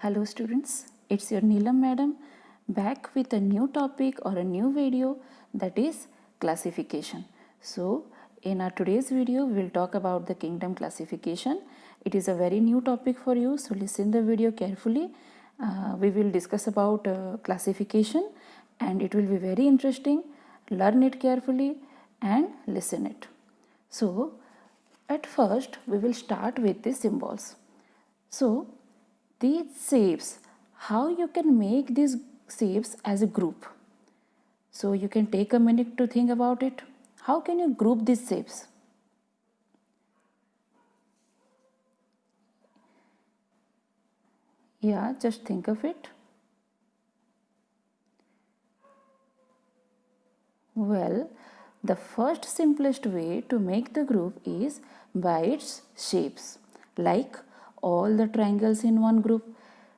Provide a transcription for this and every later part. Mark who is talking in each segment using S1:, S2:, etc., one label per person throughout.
S1: Hello students, it's your Neelam madam back with a new topic or a new video, that is classification. So in our today's video we'll talk about the kingdom classification. It is a very new topic for you, so listen the video carefully. We will discuss about classification and it will be very interesting. Learn it carefully and listen it. So at first we will start with the symbols. So these shapes, how you can make these shapes as a group? So you can take a minute to think about it. How can you group these shapes? Yeah, just think of it. Well, the first simplest way to make the group is by its shapes, like all the triangles in one group,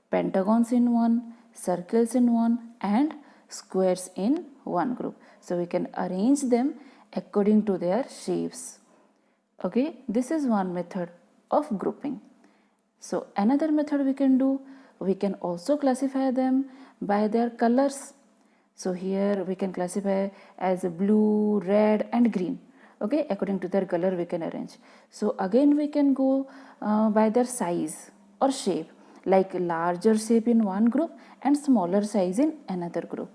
S1: pentagons in one, circles in one, and squares in one group. So we can arrange them according to their shapes. Okay, this is one method of grouping. So another method we can do, we can also classify them by their colors. So here we can classify as blue, red and green. Okay, according to their color we can arrange. So again we can go by their size or shape, like larger shape in one group and smaller size in another group.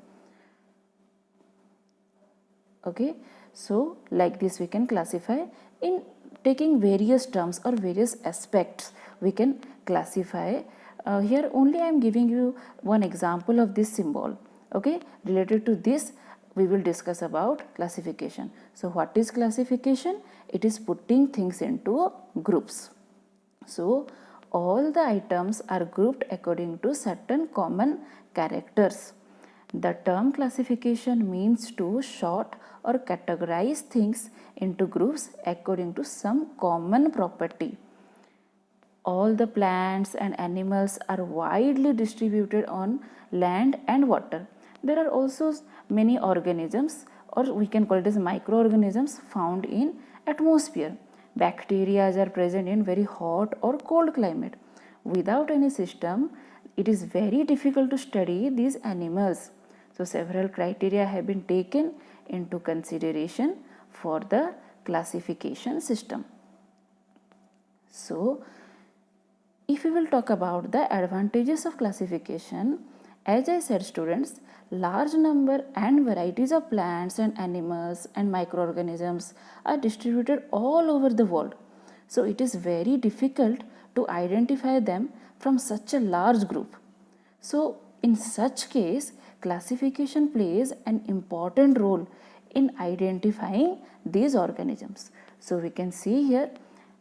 S1: Okay, so like this we can classify in taking various terms or various aspects we can classify. Here only I am giving you one example of this symbol. Okay, related to this we will discuss about classification. So what is classification? It is putting things into groups. So all the items are grouped according to certain common characters. The term classification means to sort or categorize things into groups according to some common property. All the plants and animals are widely distributed on land and water. There are also many organisms, or we can call it as microorganisms, found in atmosphere. Bacteria are present in very hot or cold climate. Without any system, it is very difficult to study these animals. So several criteria have been taken into consideration for the classification system. So if we will talk about the advantages of classification, as I said students, large number and varieties of plants and animals and microorganisms are distributed all over the world. So it is very difficult to identify them from such a large group. So in such case, classification plays an important role in identifying these organisms. So we can see here,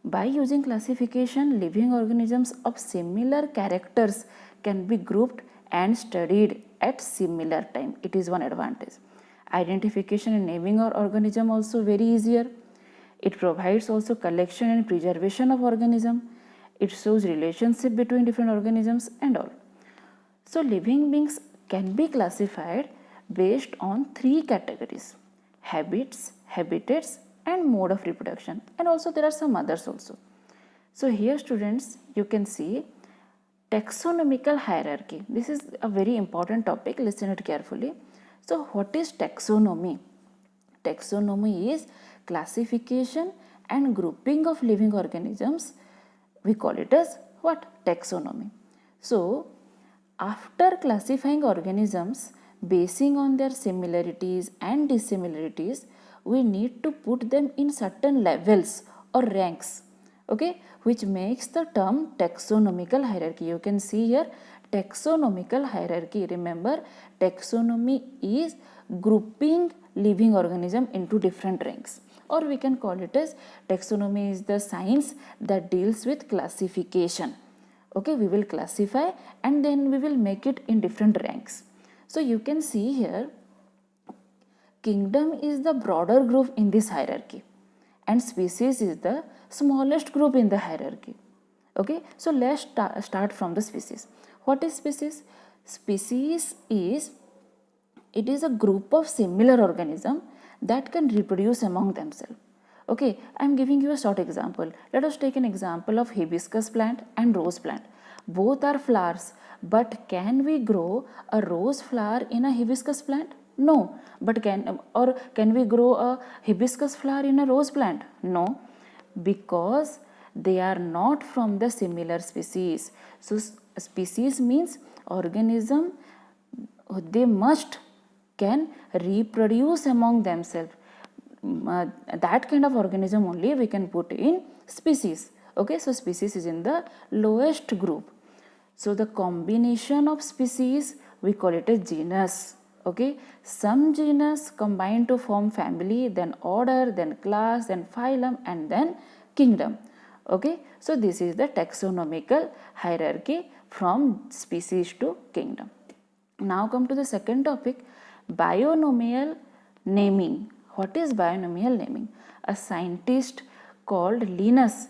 S1: by using classification, living organisms of similar characters can be grouped and studied at similar time. It is one advantage. Identification and naming our organism also very easier. It provides also collection and preservation of organism. It shows relationship between different organisms and all. So living beings can be classified based on three categories: habits, habitats and mode of reproduction, and also there are some others also. So here students, you can see taxonomical hierarchy. This is a very important topic, listen it carefully. So what is taxonomy? Taxonomy is classification and grouping of living organisms. We call it as what? Taxonomy. So after classifying organisms basing on their similarities and dissimilarities, we need to put them in certain levels or ranks, okay, which makes the term taxonomical hierarchy. You can see here taxonomical hierarchy. Remember, taxonomy is grouping living organism into different ranks, or we can call it as taxonomy is the science that deals with classification. Okay, we will classify and then we will make it in different ranks. So you can see here, kingdom is the broader group in this hierarchy and species is the smallest group in the hierarchy. Okay, so let's start from the species. What is species? Species is, it is a group of similar organism that can reproduce among themselves. Okay, I am giving you a short example. Let us take an example of hibiscus plant and rose plant. Both are flowers, but can we grow a rose flower in a hibiscus plant? No. But can we grow a hibiscus flower in a rose plant? No, because they are not from the similar species. So species means organism, they must can reproduce among themselves. That kind of organism only we can put in species. Okay, so species is in the lowest group. So the combination of species, we call it a genus. Okay, some genus combine to form family, then order, then class, then phylum, and then kingdom. Okay, so this is the taxonomical hierarchy from species to kingdom. Now come to the second topic, bionomial naming. What is bionomial naming? A scientist called Linus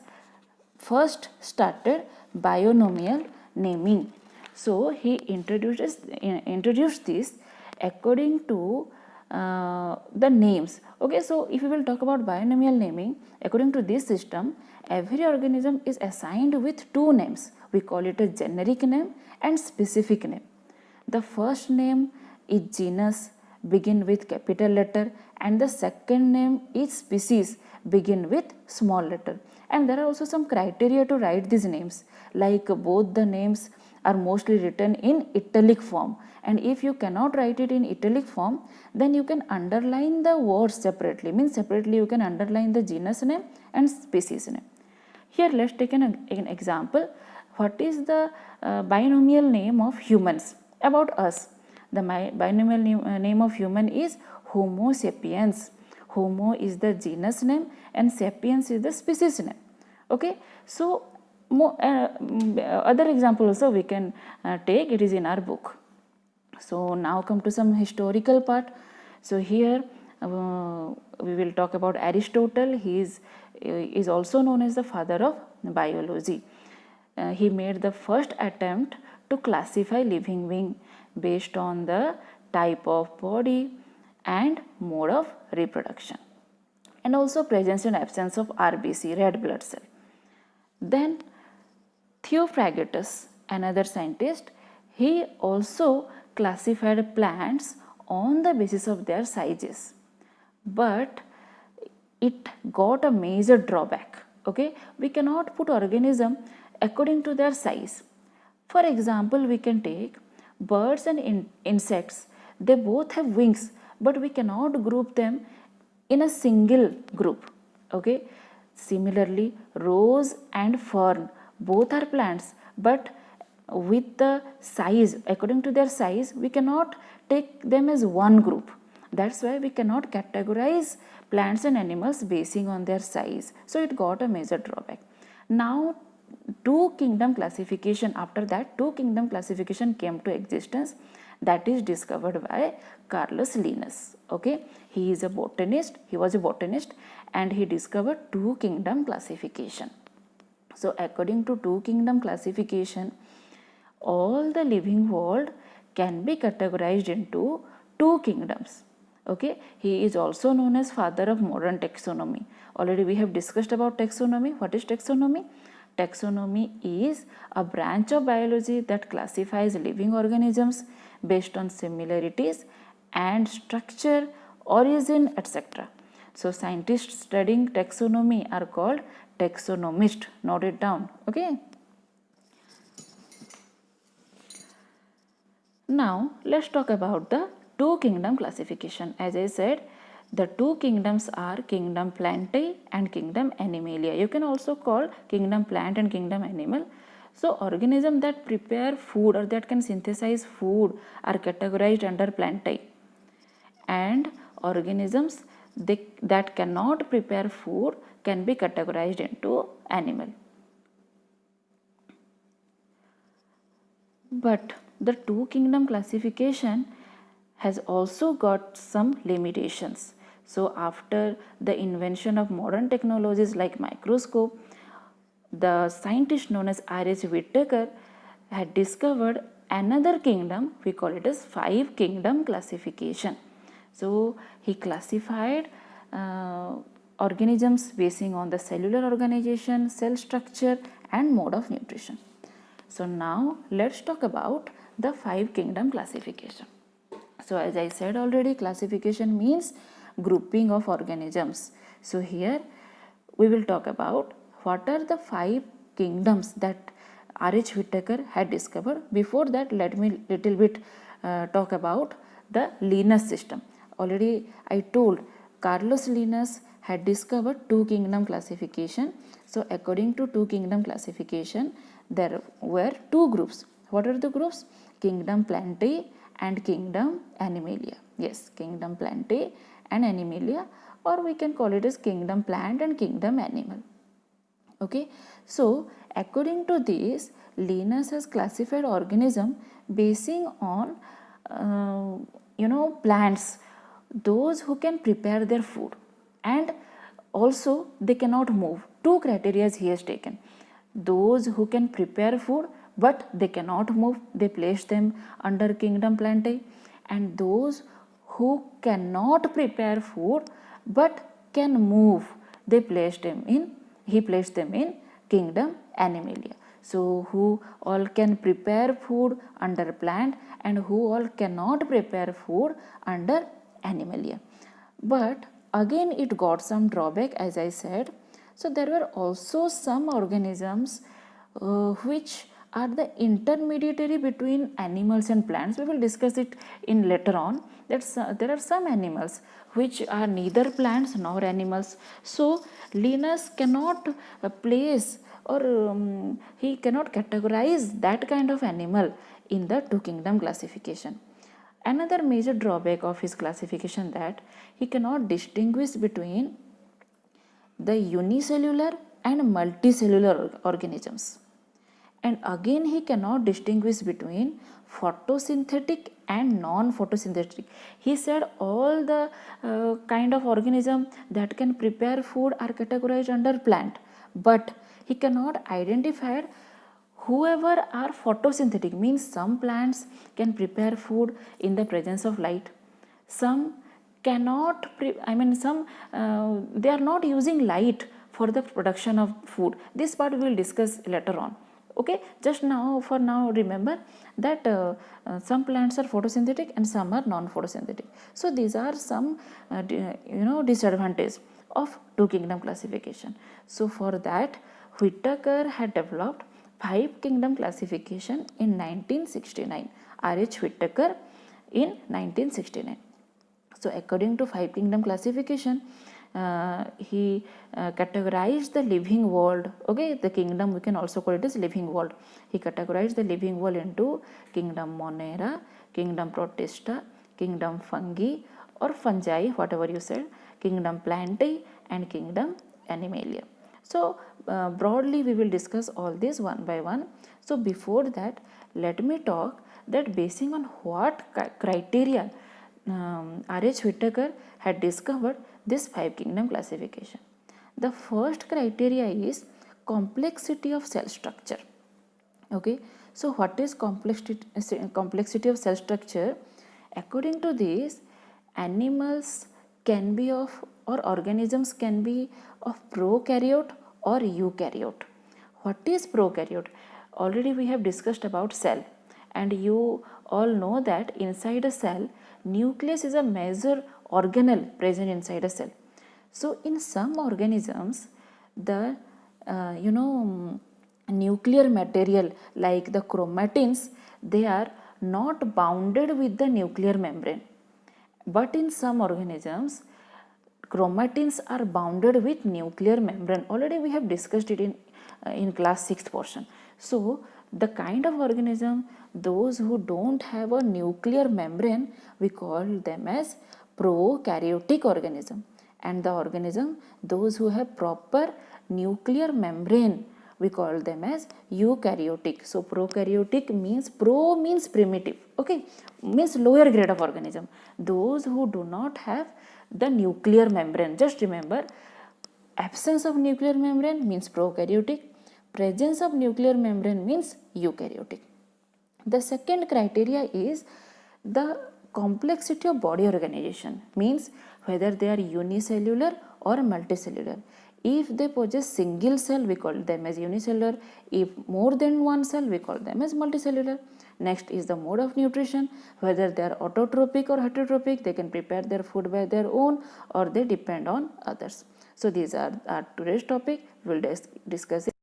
S1: first started bionomial naming. So he introduced this according to the names. Okay, so if we will talk about bionomial naming, according to this system, every organism is assigned with two names. We call it a generic name and specific name. The first name is genus, begin with capital letter, and the second name is species, begin with small letter. And there are also some criteria to write these names, like both the names are mostly written in italic form, and if you cannot write it in italic form, then you can underline the words separately, means separately you can underline the genus name and species name. Here let's take an example. What is the binomial name of humans? About us, the binomial name of human is Homo sapiens. Homo is the genus name and sapiens is the species name. Okay, so other example also we can take, it is in our book. So now come to some historical part. So here we will talk about Aristotle. He is also known as the father of biology. He made the first attempt to classify living being based on the type of body and mode of reproduction, and also presence and absence of RBC, red blood cell. Then Theophragtus, another scientist, he also classified plants on the basis of their sizes, but it got a major drawback. Okay, we cannot put organism according to their size. For example, we can take birds and insects. They both have wings, but we cannot group them in a single group. Okay, similarly, rose and fern, both are plants, but with the size, according to their size, we cannot take them as one group. That's why we cannot categorize plants and animals basing on their size. So it got a major drawback. Now two kingdom classification, after that two kingdom classification came to existence, that is discovered by Carolus Linnaeus. Okay, he is a botanist, he was a botanist, and he discovered two kingdom classification. So according to two kingdom classification, all the living world can be categorized into two kingdoms. Okay, he is also known as father of modern taxonomy. Already we have discussed about taxonomy. What is taxonomy? Taxonomy is a branch of biology that classifies living organisms based on similarities and structure, origin, etc. So scientists studying taxonomy are called taxonomist. Note it down. Okay. Now let's talk about the two kingdom classification. As I said, the two kingdoms are kingdom Plantae and kingdom Animalia. You can also call kingdom plant and kingdom animal. So organisms that prepare food or that can synthesize food are categorized under Plantae, and organisms that cannot prepare food can be categorized into animal. But the two kingdom classification has also got some limitations. So after the invention of modern technologies like microscope, the scientist known as R.H. Whittaker had discovered another kingdom. We call it as five kingdom classification. So he classified organisms basing on the cellular organization, cell structure, and mode of nutrition. So now let's talk about the 5 kingdom classification. So as I said already, classification means grouping of organisms. So here we will talk about what are the 5 kingdoms that R.H. Whittaker had discovered. Before that, let me little bit talk about the Linus system. Already I told Carlos Linus had discovered 2 kingdom classification. So according to 2 kingdom classification, there were 2 groups. What are the groups? Kingdom Plantae and Kingdom Animalia. Yes, Kingdom Plantae and Animalia, or we can call it as Kingdom Plant and Kingdom Animal. Okay, so according to this, Linus has classified organism basing on plants, those who can prepare their food, and also they cannot move. 2 criteria he has taken. Those who can prepare food but they cannot move, they place them under Kingdom Plantae, and those who cannot prepare food but can move, he placed them in Kingdom Animalia. So who all can prepare food under plant and who all cannot prepare food under Animalia. But again it got some drawback, as I said. So there were also some organisms which are the intermediary between animals and plants. We will discuss it in later on. There are some animals which are neither plants nor animals. So Linus cannot place or he cannot categorize that kind of animal in the 2 kingdom classification. Another major drawback of his classification that he cannot distinguish between the unicellular and multicellular organisms. And again he cannot distinguish between photosynthetic and non-photosynthetic. He said all the kind of organism that can prepare food are categorized under plant, but he cannot identify whoever are photosynthetic, means some plants can prepare food in the presence of light, some cannot they are not using light for the production of food. This part we will discuss later on. Okay, just now, for now, remember that some plants are photosynthetic and some are non-photosynthetic. So these are some disadvantages of 2 kingdom classification. So for that, Whittaker had developed 5 kingdom classification in 1969. R.H. Whittaker in 1969. So according to 5 kingdom classification, he categorized the living world. Okay, the kingdom we can also call it as living world. He categorized the living world into Kingdom Monera, Kingdom Protista, Kingdom Fungi or Fungi, whatever you said, Kingdom Plantae and Kingdom Animalia. So broadly we will discuss all these one by one. So before that, let me talk that basing on what criteria R.H. Whittaker had discovered this 5 kingdom classification. The first criteria is complexity of cell structure. Okay, so what is complexity of cell structure? According to this, animals can be of, or organisms can be of prokaryote or eukaryote. What is prokaryote? Already we have discussed about cell, and you all know that inside a cell, nucleus is a major organelle present inside a cell. So in some organisms, the nuclear material like the chromatins, they are not bounded with the nuclear membrane. But in some organisms, chromatins are bounded with nuclear membrane. Already we have discussed it in class 6th portion. So the kind of organism, those who don't have a nuclear membrane, we call them as prokaryotic organism, and the organism, those who have proper nuclear membrane, we call them as eukaryotic. So prokaryotic means, pro means primitive, okay, means lower grade of organism. Those who do not have the nuclear membrane, just remember, absence of nuclear membrane means prokaryotic, presence of nuclear membrane means eukaryotic. The second criteria is the complexity of body organization, means whether they are unicellular or multicellular. If they possess single cell, we call them as unicellular. If more than one cell, we call them as multicellular. Next is the mode of nutrition, whether they are autotrophic or heterotrophic. They can prepare their food by their own or they depend on others. So these are our today's topic. We will discuss it.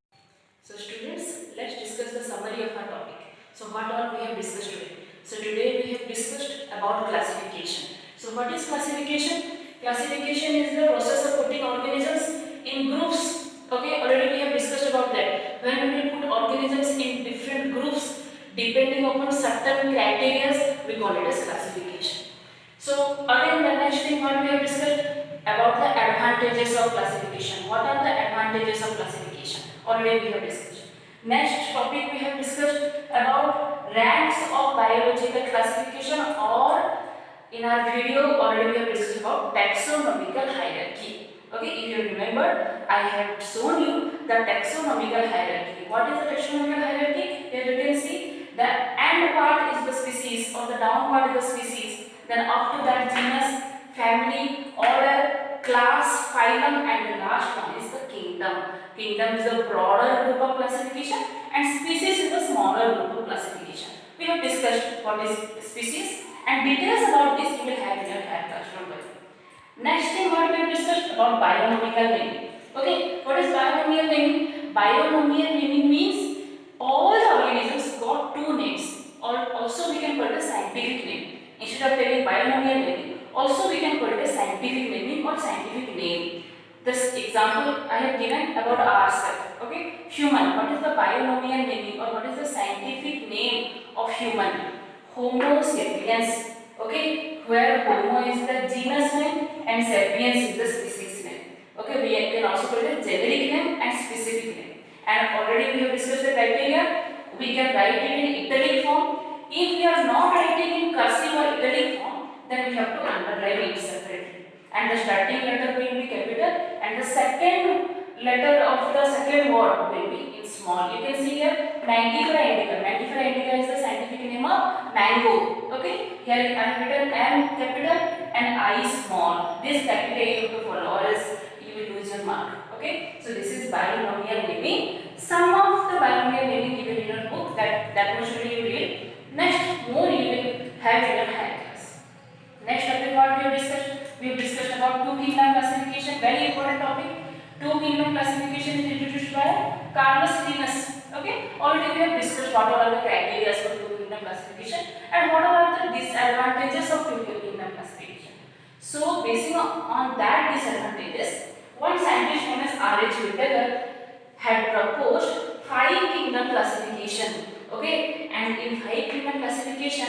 S2: So students, let's discuss the summary of our topic. So what all we have discussed today? So today we have discussed about classification. So what is classification? Classification is the process of putting organisms in groups. Okay, already we have discussed about that. When we put organisms in different groups depending upon certain criteria, we call it as classification. So again the next thing what we have discussed about the advantages of classification. What are the advantages of classification? Already we have discussed. Next topic we have discussed about ranks of biological classification, or in our video already we have discussed about taxonomical hierarchy. Okay, if you remember, I have shown you the taxonomical hierarchy. What is the taxonomical hierarchy? Here you can see the end part is the species or the down part is the species. Then up to that genus, family, order, class, phylum, and the last one is the kingdom. Kingdom is a broader group of classification and species is a smaller group of classification. We have discussed what is species and details about this you will have in your higher class. Don't worry. Next thing what we have discussed about bionomical naming. Okay, what is bionomial naming? Bionomial naming means all the organisms got two names, or also we can call it a scientific name. Instead of taking bionomial naming, also we can call it a scientific naming or scientific name. This example I have given about ourselves. Okay, human. What is the bionomial naming or what is the scientific name of human? Homo sapiens. Okay, where Homo is the genus name and sapiens is the species name. Okay, we can also call it a generic name and specific name. And already we have discussed the criteria. We can write it in italic form. If we are not writing in cursive or italic form, then we have to underline it separately. And the starting letter will be capital and the second letter of the second word will be in small. You can see here Mangifera indica. Mangifera indica is the scientific name of mango. Okay, here I have written M capital and I small. This capital you have to follow, or else you will lose your mark. Okay, so this is binomial naming. Some of the binomial naming given in your book, that much only you read. Next, more you will have in your higher class. Next topic what we have discussed? We have discussed about two kingdom classification, very important topic. Two kingdom classification is introduced by Carlos Linnaeus. Okay, already we have discussed what are the criteria for two kingdom classification and what are the disadvantages of two kingdom classification. So, basing on that disadvantages, one scientist known as R.H. Whittaker had proposed 5 kingdom classification. Okay, and in 5 kingdom classification,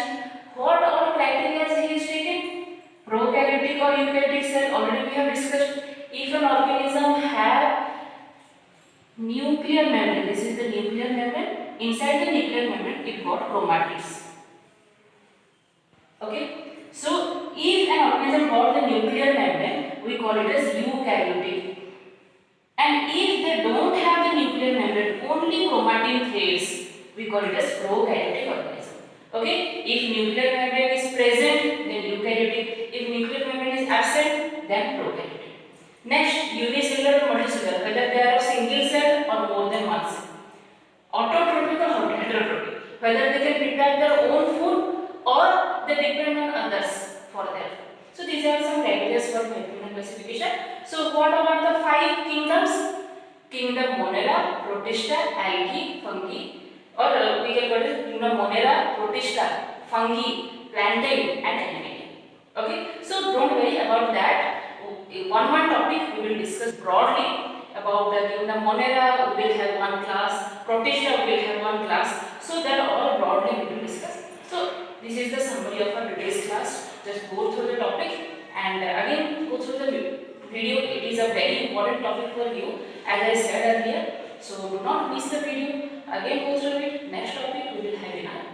S2: what all criteria he is taken? Prokaryotic or eukaryotic cell, already we have discussed. If an organism have nuclear membrane, this is the nuclear membrane, inside the nuclear membrane it got chromatids. Okay, so if an organism got the nuclear membrane, we call it as eukaryotic. And if they don't have the nuclear membrane, only chromatin threads, we call it as prokaryotic organism. Okay, if nuclear membrane is present, then eukaryotic. If nuclear membrane is absent, then prokaryotic. Next, unicellular or multicellular, whether they are of single cell or more than one cell. Autotrophic or heterotrophic, whether they can prepare their own food or they depend on others for their food. So these are some criteria for kingdom classification. So what about the 5 kingdoms? Kingdom Monera, Protista, Algae, Fungi, or we can call it Kingdom Monera, Protista, Fungi, Plantain and Animalia. Okay, so don't worry about that. In one topic we will discuss broadly about the Kingdom Monera. We will have one class, Protista we will have one class. So that all broadly we will discuss. So this is the summary of our today's class. Just go through the topic and again go through the video. It is a very important topic for you, as I said earlier. So do not miss the video. Again go through it. Next topic we will have in our